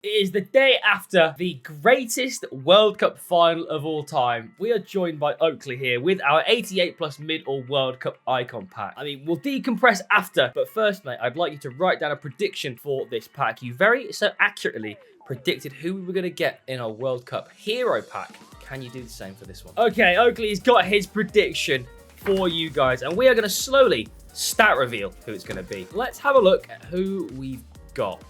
It is the day after the greatest World Cup final of all time. We are joined by Oakley here with our 88 plus mid or World Cup icon pack. I mean, we'll decompress after, but first, mate, I'd like you to write down a prediction for this pack. You very so accurately predicted who we were going to get in our World Cup hero pack. Can you do the same for this one? Okay, Oakley's got his prediction for you guys, and we are going to slowly stat reveal who it's going to be. Let's have a look at who we've got.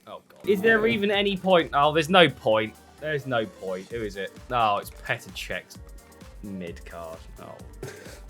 Oh, God. Is there even any point? Oh, there's no point. There's no point. Who is it? Oh, it's Petr Cech's mid card. Oh.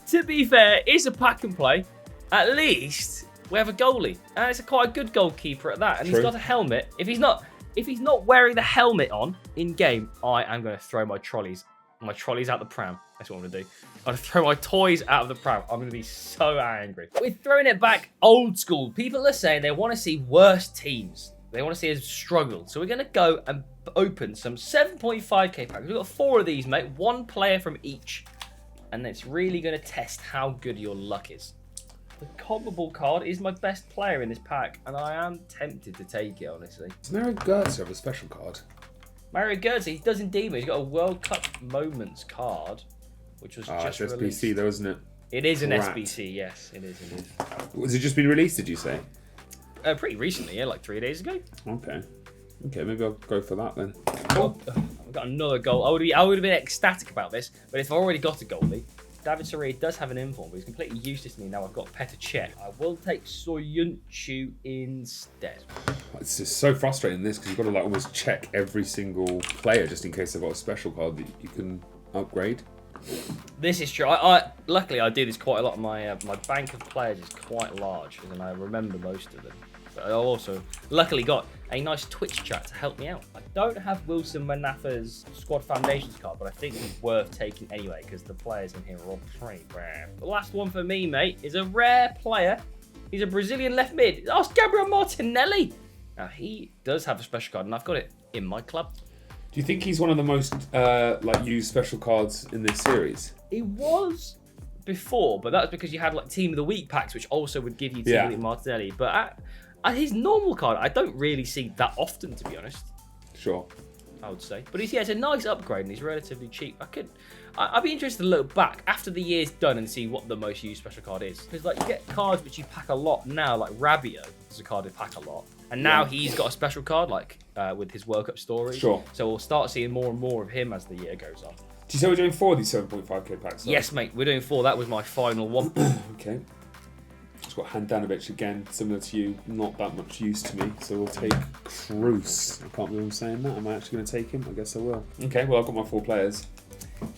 To be fair, it's a pack and play. At least we have a goalie. And it's quite a good goalkeeper at that. And He's got a helmet. If he's not wearing the helmet on in game, I am going to throw my trolleys out the pram. That's what I'm going to do. I'm going to throw my toys out of the pram. I'm going to be so angry. We're throwing it back old school. People are saying they want to see worse teams. They want to see us struggle. So we're going to go and open some 7.5k packs. We've got 4 of these, mate. 1 player from each. And it's really going to test how good your luck is. The Cobbable card is my best player in this pack. And I am tempted to take it, honestly. Does Mario Götze have a special card? Mario Götze, he does indeed. He's got a World Cup Moments card, which was just it's released. SBC though, isn't it? It is an SBC, yes. It is indeed. Was it just been released, did you say? Pretty recently, yeah, like 3 days ago. Okay, maybe I'll go for that then. Oh, I've got another goal. I would have been ecstatic about this, but if I've already got a goalie, David Surrey does have an inform, but he's completely useless to me now. I've got Petr Cech. I will take Soyuncu instead. It's just so frustrating this because you've got to like almost check every single player just in case they've got a special card that you can upgrade. This is true. Luckily I do this quite a lot. My bank of players is quite large, and I remember most of them. But I also luckily got a nice Twitch chat to help me out. I don't have Wilson Manafa's Squad Foundations card, but I think it's worth taking anyway because the players in here are all pretty rare. The last one for me, mate, is a rare player. He's a Brazilian left mid. It's Gabriel Martinelli. Now he does have a special card, and I've got it in my club. Do you think he's one of the most used special cards in this series? He was before, but that was because you had like Team of the Week packs, which also would give you Team of the Week Martinelli. But his normal card, I don't really see that often, to be honest. Sure. I would say. But it's a nice upgrade, and he's relatively cheap. I'd be interested to look back after the year's done and see what the most used special card is. Because like you get cards which you pack a lot now, like Rabiot is a card you pack a lot. And now he's got a special card, like with his World Cup story. Sure. So we'll start seeing more and more of him as the year goes on. Do you say we're doing 4 of these 7.5k packs? Yes, mate. We're doing 4. That was my final one. Okay. It's got Handanovic again, similar to you, not that much use to me. So we'll take Cruz. I can't believe I'm saying that. Am I actually going to take him? I guess I will. Okay, well, I've got my 4 players.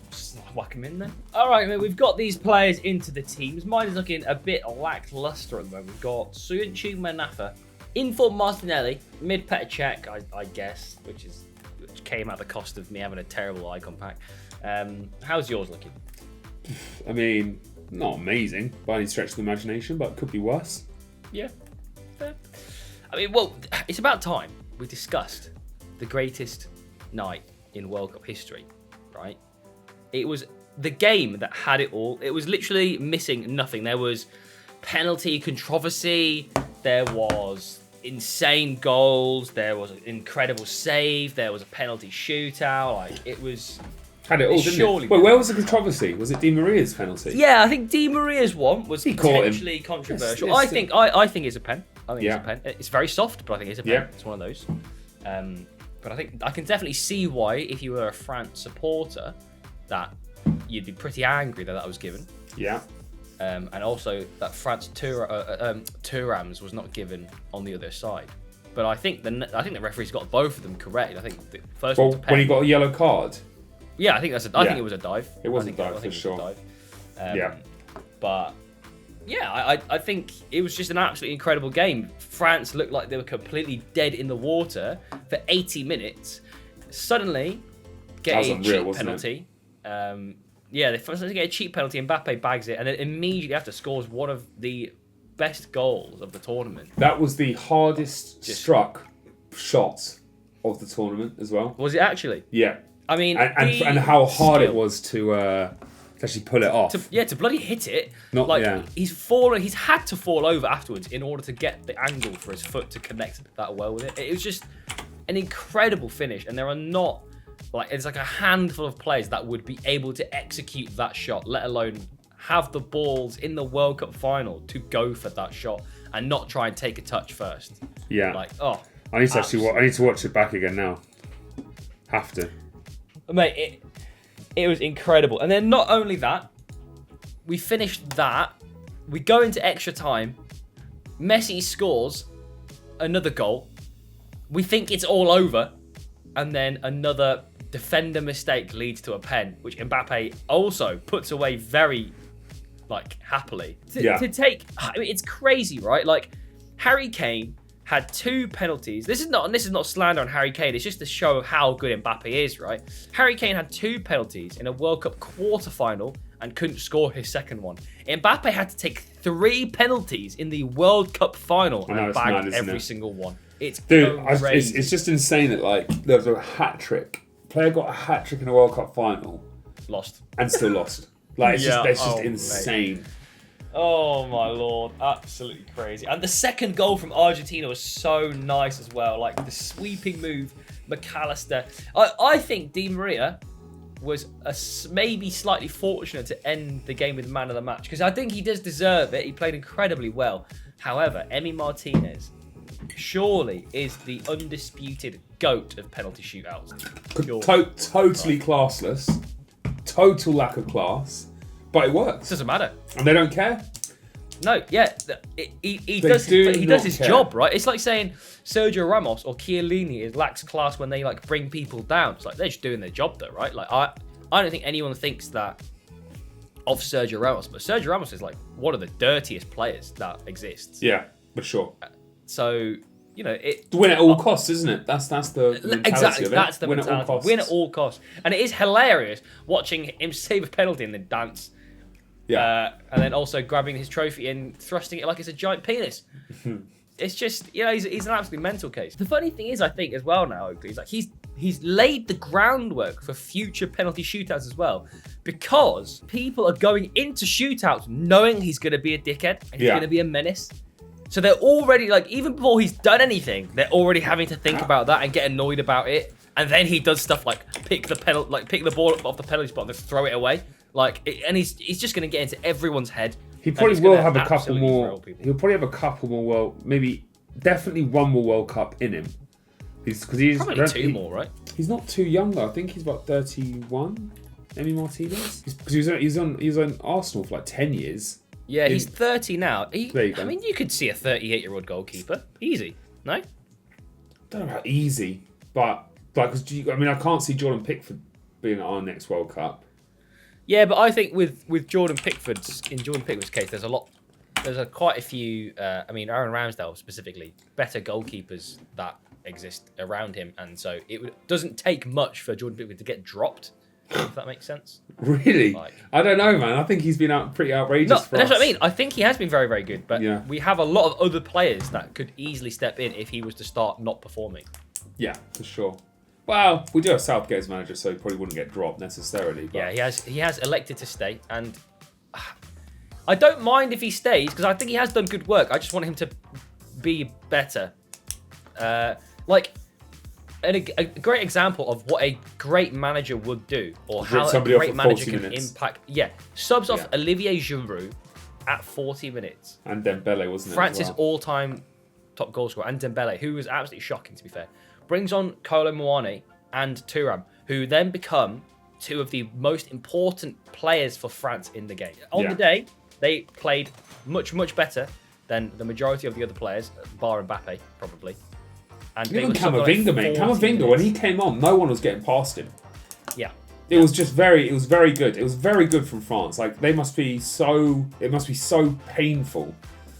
Just whack him in there. All right, mate, we've got these players into the teams. Mine is looking a bit lackluster at the moment. We've got Soyuncu Manafa, Inform Martinelli, mid Petr Cech, I guess, which came at the cost of me having a terrible icon pack. How's yours looking? I mean, not amazing by any stretch of the imagination, but it could be worse. Yeah, fair. I mean, well, it's about time we discussed the greatest night in World Cup history, right? It was the game that had it all. It was literally missing nothing. There was penalty controversy. There was insane goals. There was an incredible save. There was a penalty shootout. Like it was. Had it all, didn't it? Wait, where was the controversy? Was it Di Maria's penalty? Yeah, I think Di Maria's one was potentially controversial. Yes, I think it's a pen. I think it's a pen. It's very soft, but I think it's a pen. Yeah. It's one of those. But I think I can definitely see why, if you were a France supporter, that you'd be pretty angry that was given. Yeah. And also that France Thuram's was not given on the other side. But I think the referee's got both of them correct. I think the first one's a pen. When he got a yellow card. Yeah, I think I think it was a dive. It was a dive for sure. But yeah, I think it was just an absolutely incredible game. France looked like they were completely dead in the water for 80 minutes. Suddenly, get a cheap penalty. They first get a cheap penalty. Mbappe bags it, and then immediately after scores one of the best goals of the tournament. That was the hardest struck shot of the tournament as well. Was it actually? Yeah. I mean, and how hard it was to actually pull it off. To bloody hit it. Not, like, yeah. He's had to fall over afterwards in order to get the angle for his foot to connect that well with it. It was just an incredible finish, and there are not, like, it's like a handful of players that would be able to execute that shot, let alone have the balls in the World Cup final to go for that shot and not try and take a touch first. Yeah. Like, oh. I need to watch it back again now. Have to. Mate, it was incredible. And then not only that, we finished that. We go into extra time. Messi scores another goal. We think it's all over. And then another defender mistake leads to a pen, which Mbappe also puts away very, like, happily. To take, I mean, it's crazy, right? Like, Harry Kane had 2 penalties. This is not slander on Harry Kane. It's just to show how good Mbappe is, right? Harry Kane had 2 penalties in a World Cup quarter-final and couldn't score his second one. Mbappe had to take 3 penalties in the World Cup final and bagged every single one. It's crazy. It's just insane that, like, there was a hat-trick. Player got a hat-trick in a World Cup final. Lost. And still lost. Like, it's just insane. Mate. Oh my lord, absolutely crazy. And the second goal from Argentina was so nice as well. Like the sweeping move, McAllister. I think Di Maria was maybe slightly fortunate to end the game with man of the match, because I think he does deserve it. He played incredibly well. However, Emi Martinez surely is the undisputed GOAT of penalty shootouts. Totally classless. Total lack of class. But it works. Doesn't matter. And they don't care? No, yeah. He does his job, right? It's like saying Sergio Ramos or Chiellini lacks class when they, like, bring people down. It's like, they're just doing their job, though, right? Like, I don't think anyone thinks that of Sergio Ramos, but Sergio Ramos is, like, one of the dirtiest players that exists. Yeah, for sure. So, you know, to win at all costs, isn't it? That's the mentality exactly. of it. That's the win mentality. At all costs. Win at all costs, and it is hilarious watching him save a penalty and then dance. Yeah. And then also grabbing his trophy and thrusting it like it's a giant penis. It's just, you know, he's an absolutely mental case. The funny thing is, I think, as well now, Oakley, is like he's laid the groundwork for future penalty shootouts as well, because people are going into shootouts knowing he's going to be a dickhead and he's going to be a menace. So they're already, like, even before he's done anything, they're already having to think about that and get annoyed about it. And then he does stuff like pick the ball up off the penalty spot and just throw it away. And he's just going to get into everyone's head. He probably will have a couple more. He'll probably have a couple more definitely one more World Cup in him. He's probably 2 more, right? He's not too young though. I think he's about 31. Emi Martinez. Because he was on Arsenal for like 10 years. Yeah, he's 30 now. There you go. I mean, you could see a 38-year-old goalkeeper easy, no? I don't know about easy, but because I can't see Jordan Pickford being at our next World Cup. Yeah, but I think with Jordan Pickford's case, there's quite a few. I mean, Aaron Ramsdale specifically, better goalkeepers that exist around him, and so it doesn't take much for Jordan Pickford to get dropped. If that makes sense. Really? I don't know, man. I think he's been pretty outrageous for us. That's what I mean. I think he has been very, very good, but yeah. We have a lot of other players that could easily step in if he was to start not performing. Yeah, for sure. Well, we do have Southgate as manager, so he probably wouldn't get dropped necessarily. But... Yeah, he has elected to stay, and I don't mind if he stays because I think he has done good work. I just want him to be better. A great example of what a great manager would do, or how a great manager can impact. Yeah, subs off Olivier Giroud at 40 minutes. And Dembele, wasn't it? France's all-time top goal scorer, and Dembele, who was absolutely shocking, to be fair. Brings on Kolo Muani and Thuram, who then become 2 of the most important players for France in the game. On the day, they played much, much better than the majority of the other players, bar Mbappe, probably. And even Camavinga, mate. Camavinga, when he came on, no one was getting past him. Yeah. It was very good. It was very good from France. Like, it must be so painful.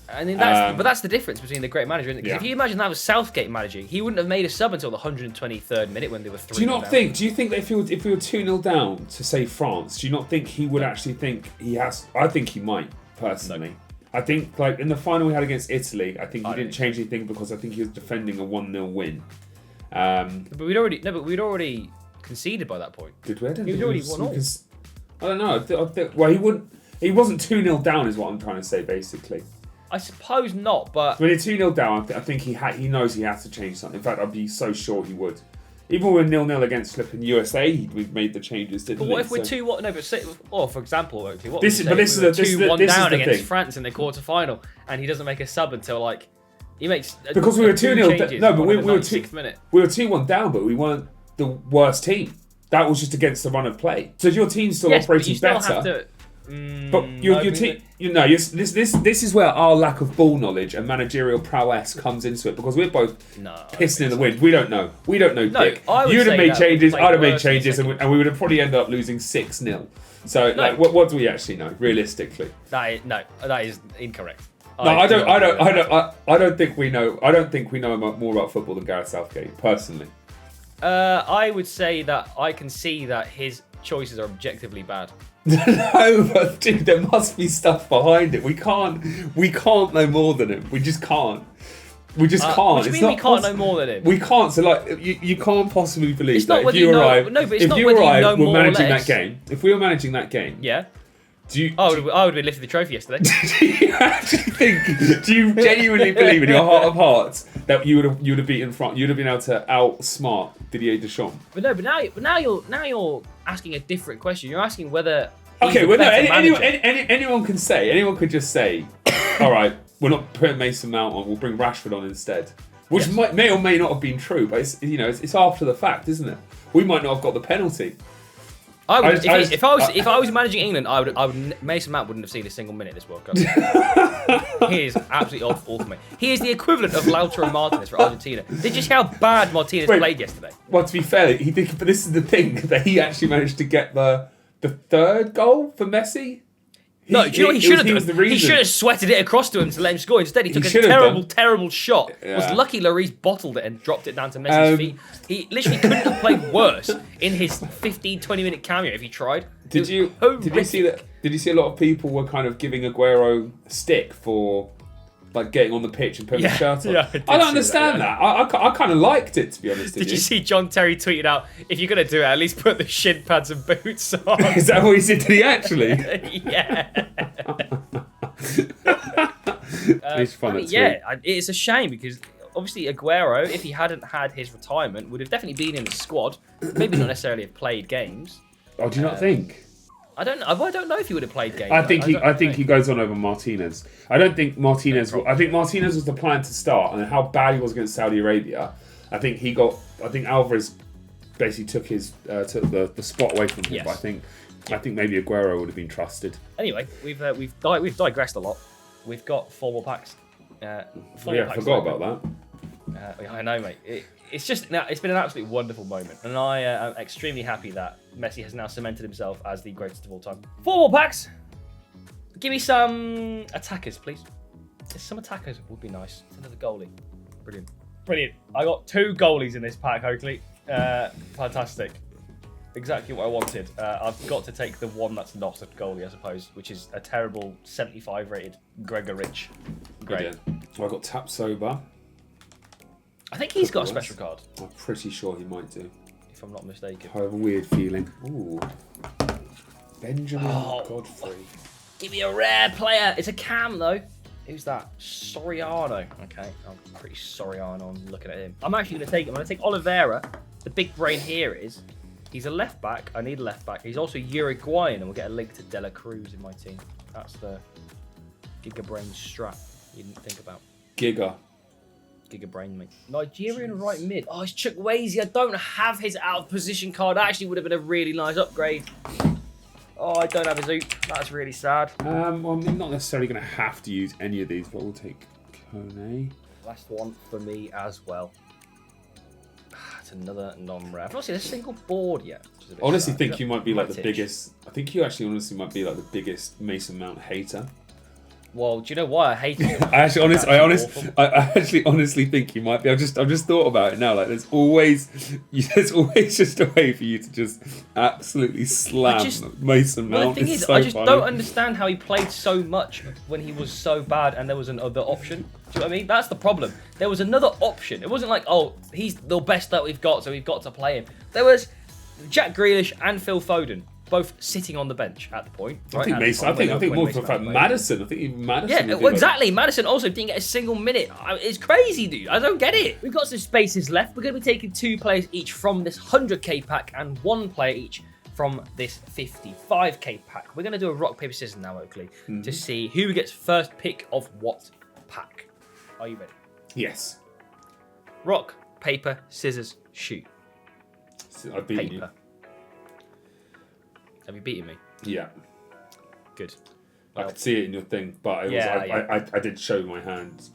And then that's the difference between the great manager, isn't it? Because if you imagine that was Southgate managing, he wouldn't have made a sub until the 123rd minute when they were 3-0 down. Do you think that if we were 2-0 down to, say, France, do you not think he would actually think he has... I think he might, personally. No. I think, like, in the final we had against Italy, I think he didn't change anything because I think he was defending a 1-0 win. But we'd already conceded by that point. Did we? We'd already won all. I don't know. Well, he wasn't 2-0 down, is what I'm trying to say, basically. I suppose not, but When you're 2-0 down, I think he knows he has to change something. In fact, I'd be so sure he would. Even when we're 0-0 against flipping USA, we've made the changes, didn't we? But what if we're 2-1? No, but for example, what this would you is say if this we were 2-1 is down the against thing. France in the quarter-final, and he doesn't make a sub until like he makes Because we were 2-0. No, but we were 2-1 down, but we weren't the worst team. That was just against the run of play. So your team's still operating better. But your team, this is where our lack of ball knowledge and managerial prowess comes into it, because we're both pissing in the wind. We don't know. Dick. You'd have made changes. I'd have made changes, and we would have probably ended up losing 6-0. So, what do we actually know realistically? That is incorrect. No, I don't think we know. I don't think we know more about football than Gareth Southgate, personally. I would say that I can see that his choices are objectively bad. No, but dude, there must be stuff behind it. We can't know more than him. We just can't. We just can't. What do you mean we can't know more than him? We can't. So like, you can't possibly believe it's that not if you arrive, no, but it's not whether you know we're more or managing less. that game. If we were managing that game, yeah. I would have been lifted the trophy yesterday. Do you actually think? Do you genuinely believe in your heart of hearts that you would have beaten France? You'd have been able to outsmart Didier Deschamps. But now you're asking a different question. You're asking whether. Okay, well, no. Anyone can say. Anyone could just say, "All right, we're not putting Mason Mount on. We'll bring Rashford on instead." Which may or may not have been true, but it's after the fact, isn't it? We might not have got the penalty. If I was managing England, I would. Mason Mount wouldn't have seen a single minute this World Cup. He is absolutely awful for me. He is the equivalent of Lautaro Martinez for Argentina. Did you see how bad Martinez played yesterday? Well, to be fair, he did. But this is the thing, that he actually managed to get the third goal for Messi. Do you know what he should have done? He should have sweated it across to him to let him score. Instead, he took a terrible shot. Yeah. Was lucky Lloris bottled it and dropped it down to Messi's feet. He literally couldn't have played worse in his 15-20 minute cameo if he tried. Did you see that? Did you see a lot of people were kind of giving Aguero stick for like getting on the pitch and putting the shirt on? Yeah, I don't understand that. I kind of liked it, to be honest. Did you see John Terry tweeted out, if you're going to do it, at least put the shin pads and boots on? Is that what he said? Did he actually? Yeah. It's a shame because obviously Aguero, if he hadn't had his retirement, would have definitely been in the squad. Maybe not necessarily have played games. Oh, do you not think? I don't know if he would have played games. I think he goes on over Martinez. I don't think Martinez. I think Martinez was the plan to start, and how bad he was against Saudi Arabia. I think Alvarez basically took the spot away from him. Yes. But I think maybe Aguero would have been trusted. Anyway, we've digressed a lot. We've got 4 more packs. I forgot about that. I know, mate. It's been an absolutely wonderful moment, and I am extremely happy that Messi has now cemented himself as the greatest of all time. 4 more packs. Give me some attackers, please. Some attackers would be nice. Another goalie. Brilliant. I got 2 goalies in this pack, Oakley. Fantastic. Exactly what I wanted. I've got to take the one that's not a goalie, I suppose, which is a terrible 75 rated Gregorich. Great. Well, I got Tapsoba. I think he's got a special card. I'm pretty sure he might do. If I'm not mistaken. I have a weird feeling. Ooh. Benjamin Godfrey. Give me a rare player. It's a cam, though. Who's that? Soriano. Okay, I'm pretty Soriano on looking at him. I'm actually going to take him. I'm going to take Oliveira. The big brain here is, he's a left back. I need a left back. He's also Uruguayan, and we'll get a link to De La Cruz in my team. That's the Giga Brain strat you didn't think about. Giga Brain, mate. Nigerian right mid. Oh, it's Chukwueze. I don't have his out of position card. That actually would have been a really nice upgrade. Oh, I don't have his oop. That's really sad. Well, I'm not necessarily going to have to use any of these, but we'll take Kone. Last one for me as well. It's another non-rare. I've not seen a single board yet. I honestly think you might be like the biggest. I think you actually honestly might be like the biggest Mason Mount hater. Well, do you know why I hate him? I actually honestly think you might be. I've just thought about it now. Like, there's always just a way for you to just absolutely slam Mason Mount. Well, the thing is, I just don't understand how he played so much when he was so bad, and there was another option. Do you know what I mean? That's the problem. There was another option. It wasn't like, oh, he's the best that we've got, so we've got to play him. There was Jack Grealish and Phil Foden. both sitting on the bench at the point. I think Mason. I think more for the fact Madison. I think even Madison. Yeah, well, exactly. Madison also didn't get a single minute. It's crazy, dude. I don't get it. We've got some spaces left. We're going to be taking 2 players each from this 100k pack and 1 player each from this 55k pack. We're going to do a rock, paper, scissors now, Oakley, to see who gets first pick of what pack. Are you ready? Yes. Rock, paper, scissors, shoot. I've beaten you. Have you beaten me? Yeah. Good. I could see it in your thing, but I did show my hand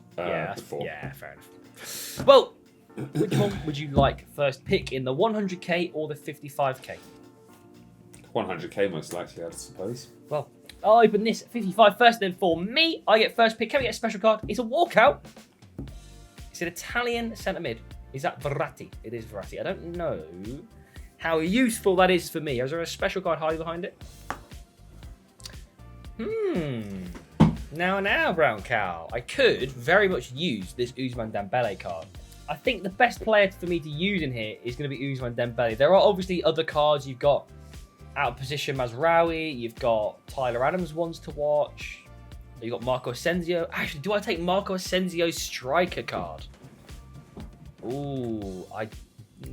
before. Yeah, fair enough. Well, which one would you like first pick in the 100k or the 55k? 100k most likely, I suppose. Well, I'll open this 55 first, then for me, I get first pick. Can we get a special card? It's a walkout. It's an Italian centre mid. Is that Verratti? It is Verratti. I don't know how useful that is for me. Is there a special card hiding behind it? Now, Brown Cow. I could very much use this Ousmane Dembele card. I think the best player for me to use in here is going to be Ousmane Dembele. There are obviously other cards. You've got out of position Mazraoui. You've got Tyler Adams ones to watch. You've got Marco Asensio. Actually, do I take Marco Asensio's striker card? Ooh, Do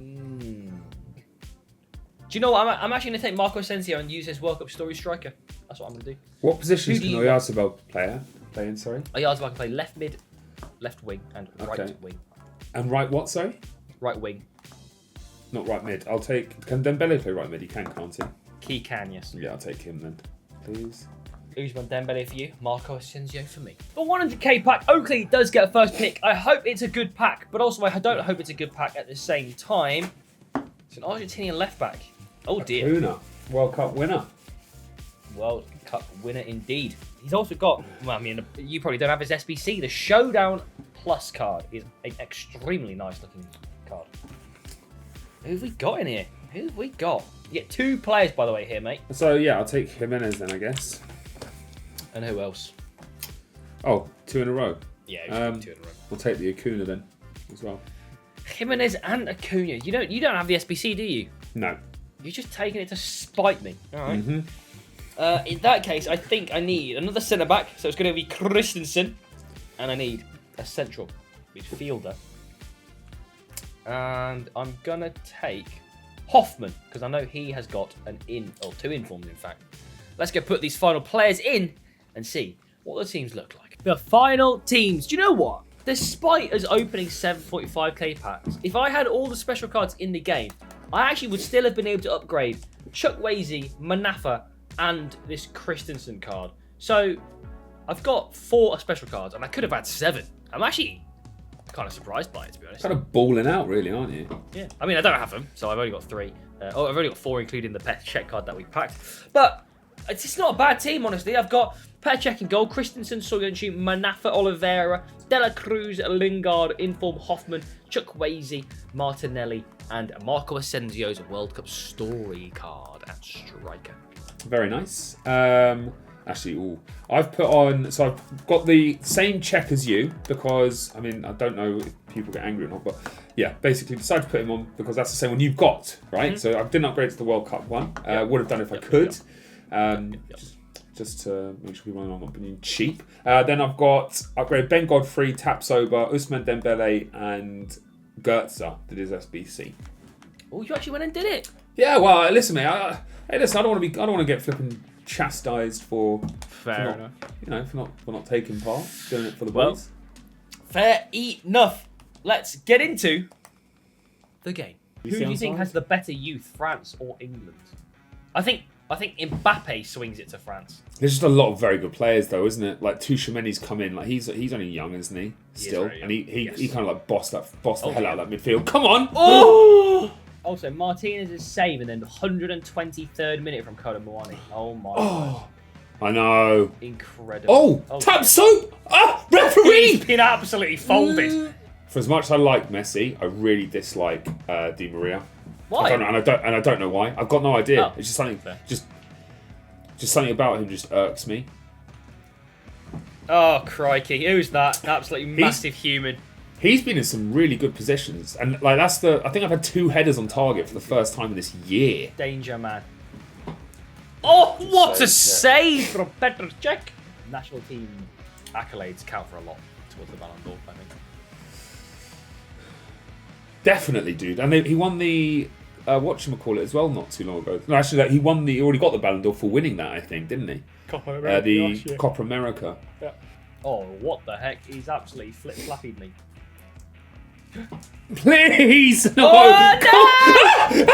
you know what? I'm actually going to take Marco Asensio and use his World Cup story striker. That's what I'm going to do. What positions can Oyarzabal play in, sorry? Oyarzabal can play left mid, left wing, and right wing. And right what, sorry? Right wing. Not right mid. I'll take... Can Dembele play right mid? He can, can't he? He can, yes. Yeah, I'll take him then. Please. Ousmane Dembele for you, Marco Asensio for me. The 100k pack, Oakley does get a first pick. I hope it's a good pack, but also I don't hope it's a good pack at the same time. It's an Argentinian left back. Oh dear. Acuna, World Cup winner. World Cup winner indeed. He's also got, well, I mean, you probably don't have his SBC. The Showdown Plus card is an extremely nice looking card. Who have we got in here? Who have we got? You get 2 players, by the way, here, mate. So, yeah, I'll take Jimenez then, I guess. And who else? Oh, 2 in a row. Yeah, 2 in a row. We'll take the Acuna then, as well. Jimenez and Acuna. You don't have the SBC, do you? No. You're just taking it to spite me. All right. In that case, I think I need another centre-back. So it's going to be Christensen. And I need a central midfielder. And I'm going to take Hoffman, because I know he has got an 2 informs, in fact. Let's go put these final players in and see what the teams look like. The final teams. Do you know what? Despite us opening 7.5k packs, if I had all the special cards in the game, I actually would still have been able to upgrade Chukwueze, Manafa, and this Christensen card. So I've got 4 special cards, and I could have had 7. I'm actually kind of surprised by it, to be honest. Kind of balling out, really, aren't you? Yeah. I mean, I don't have them, so I've only got 3. I've only got 4, including the Pet Check card that we packed. But it's not a bad team, honestly. I've got Pet Check in goal, Christensen, Soyuncu, Manafa, Oliveira, Dela Cruz, Lingard, Inform, Hoffman, Chukwueze, Martinelli, and Marco Asensio's World Cup story card at striker. Very nice. Actually, I've put on... So I've got the same check as you because, I mean, I don't know if people get angry or not, but yeah, basically decided to put him on because that's the same one you've got, right? So I didn't upgrade to the World Cup one. Would have done if I could. Just to make sure people know I'm not being cheap. Then I've got upgrade Ben Godfrey, Tapsoba, Ousmane Dembele, and Goetze did his SBC. Oh, you actually went and did it? Yeah, well, listen, mate. I don't want to get flipping chastised for not taking part, doing it for the boys. Fair enough. Let's get into the game. Who do you think has the better youth, France or England? I think Mbappe swings it to France. There's just a lot of very good players, though, isn't it? Like Tchouameni's come in, like he's only young, isn't he? Still, and he kind of like bossed the hell out of that midfield. Come on! Oh! Also, Martinez's save and then the 123rd minute from Kolo Muani. Oh my god! I know. Incredible. Tap soap! Referee! He's been absolutely folded. For as much as I like Messi, I really dislike Di Maria. Why? I don't know why. I've got no idea. It's just something. Just something about him just irks me. Oh crikey! Who's that? Absolutely massive human. He's been in some really good positions, and I think I've had 2 headers on target for the first time in this year. Danger man. Oh, what a save from Petr Cech. National team accolades count for a lot towards the Ballon d'Or, I think. Definitely, dude. And he won the whatchamacallit as well not too long ago. No, actually, he already got the Ballon d'Or for winning that, I think, didn't he? Copa America. The Copa America. Yeah. Oh, what the heck? He's absolutely flip-flappied me. Please! No! Oh, no!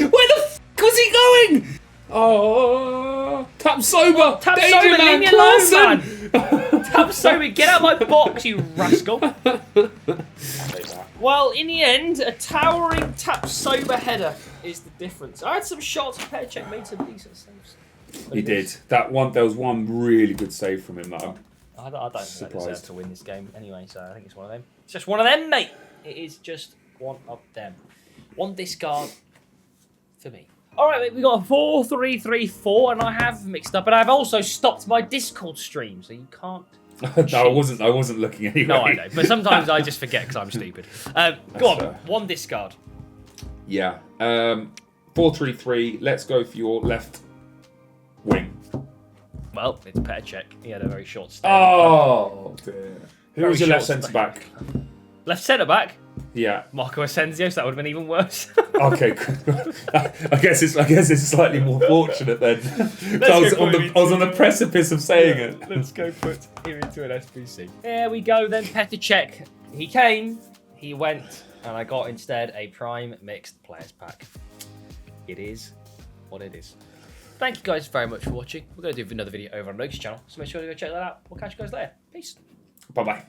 Where the f*** was he going? Oh, tap sober! Tap Danger sober, man, leave me alone, Clausen! man! Tap sober, get out of my box, you rascal! Well, in the end, a towering tap sober header is the difference. I had some shots. Petr Cech made some decent saves. He did. There was one really good save from him. That I don't think they deserve to win this game anyway, so I think it's one of them. It's just one of them, mate. It is just one of them. One discard for me. All right, mate, we got a 4-3-3-4, and I have mixed up, and I've also stopped my Discord stream, so you can't. No, I wasn't looking anyway. No, I know, but sometimes I just forget because I'm stupid. Go on, one discard. Yeah. 4-3-3. Let's go for your left wing. Well, it's Petr Cech. He had a very short stay. Oh dear. Who was your left centre back? Left centre back? Yeah. Marco Asensio, so that would have been even worse. Okay, I guess it's slightly more fortunate then. I was on the precipice of saying it. Let's go put him into an SBC. There we go then, Petr Cech. He came, he went, and I got instead a Prime Mixed Players Pack. It is what it is. Thank you guys very much for watching. We're going to do another video over on Loki's channel, so make sure to go check that out. We'll catch you guys later. Peace. Bye-bye.